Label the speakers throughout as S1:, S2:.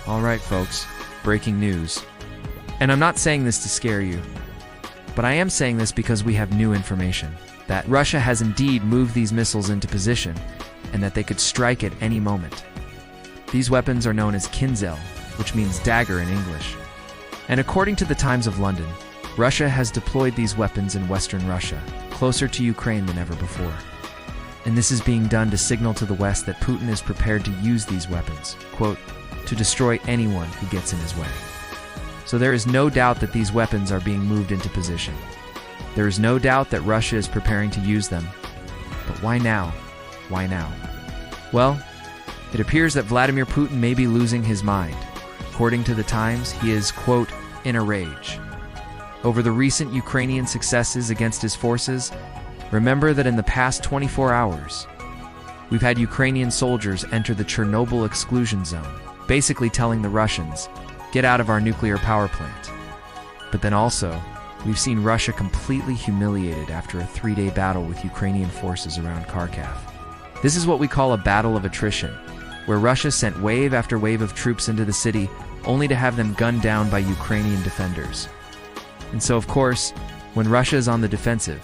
S1: Alright folks, breaking news. And I'm not saying this to scare you, but I am saying this because we have new information. That Russia has indeed moved these missiles into position, and that they could strike at any moment. These weapons are known as Kinzel, which means dagger in English. And according to the Times of London, Russia has deployed these weapons in Western Russia, closer to Ukraine than ever before. And this is being done to signal to the West that Putin is prepared to use these weapons, quote, to destroy anyone who gets in his way. So there is no doubt that these weapons are being moved into position. There is no doubt that Russia is preparing to use them. But why now? Why now? Well, it appears that Vladimir Putin may be losing his mind. According to the Times, he is, quote, in a rage. Over the recent Ukrainian successes against his forces, remember that in the past 24 hours, we've had Ukrainian soldiers enter the Chernobyl exclusion zone, basically telling the Russians, get out of our nuclear power plant. But then also, we've seen Russia completely humiliated after a 3-day battle with Ukrainian forces around Kharkiv. This is what we call a battle of attrition, where Russia sent wave after wave of troops into the city, only to have them gunned down by Ukrainian defenders. And so, of course, when Russia is on the defensive,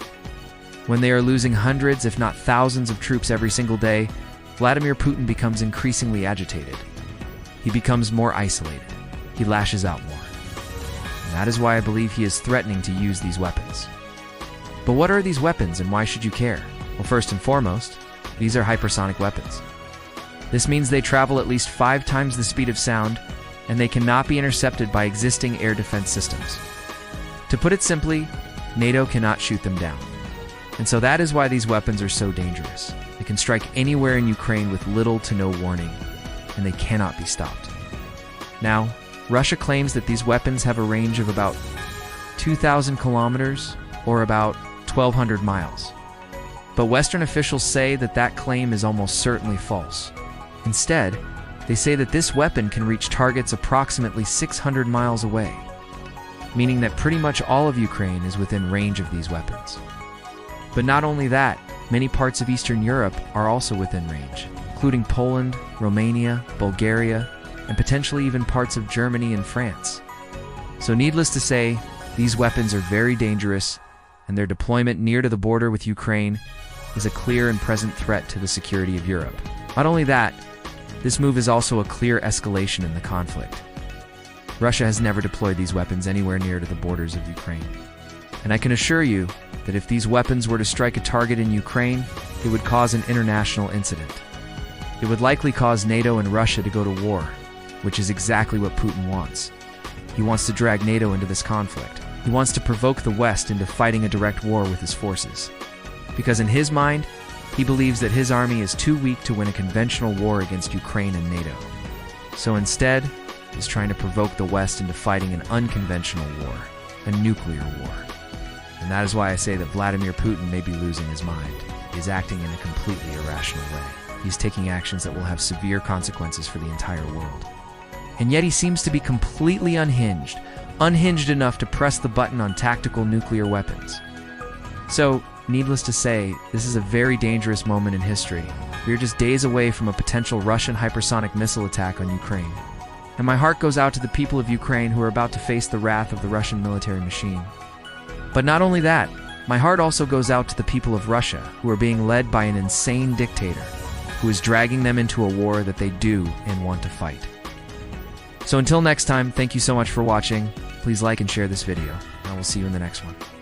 S1: when they are losing hundreds, if not thousands of troops every single day, Vladimir Putin becomes increasingly agitated. He becomes more isolated. He lashes out more. And that is why I believe he is threatening to use these weapons. But what are these weapons and why should you care? Well, first and foremost, these are hypersonic weapons. This means they travel at least 5 times the speed of sound, and they cannot be intercepted by existing air defense systems. To put it simply, NATO cannot shoot them down. And so that is why these weapons are so dangerous. They can strike anywhere in Ukraine with little to no warning, and they cannot be stopped. Now, Russia claims that these weapons have a range of about 2,000 kilometers, or about 1,200 miles. But Western officials say that that claim is almost certainly false. Instead, they say that this weapon can reach targets approximately 600 miles away, meaning that pretty much all of Ukraine is within range of these weapons. But not only that, many parts of Eastern Europe are also within range, including Poland, Romania, Bulgaria, and potentially even parts of Germany and France. So needless to say, these weapons are very dangerous, and their deployment near to the border with Ukraine is a clear and present threat to the security of Europe. Not only that, this move is also a clear escalation in the conflict. Russia has never deployed these weapons anywhere near to the borders of Ukraine. And I can assure you that if these weapons were to strike a target in Ukraine, it would cause an international incident. It would likely cause NATO and Russia to go to war, which is exactly what Putin wants. He wants to drag NATO into this conflict. He wants to provoke the West into fighting a direct war with his forces. Because in his mind, he believes that his army is too weak to win a conventional war against Ukraine and NATO. So instead, he's trying to provoke the West into fighting an unconventional war, a nuclear war. And that is why I say that Vladimir Putin may be losing his mind. He is acting in a completely irrational way. He's taking actions that will have severe consequences for the entire world. And yet he seems to be completely unhinged enough to press the button on tactical nuclear weapons. So, needless to say, this is a very dangerous moment in history. We are just days away from a potential Russian hypersonic missile attack on Ukraine. And my heart goes out to the people of Ukraine who are about to face the wrath of the Russian military machine. But not only that, my heart also goes out to the people of Russia who are being led by an insane dictator who is dragging them into a war that they do and want to fight. So until next time, thank you so much for watching. Please like and share this video, and I will see you in the next one.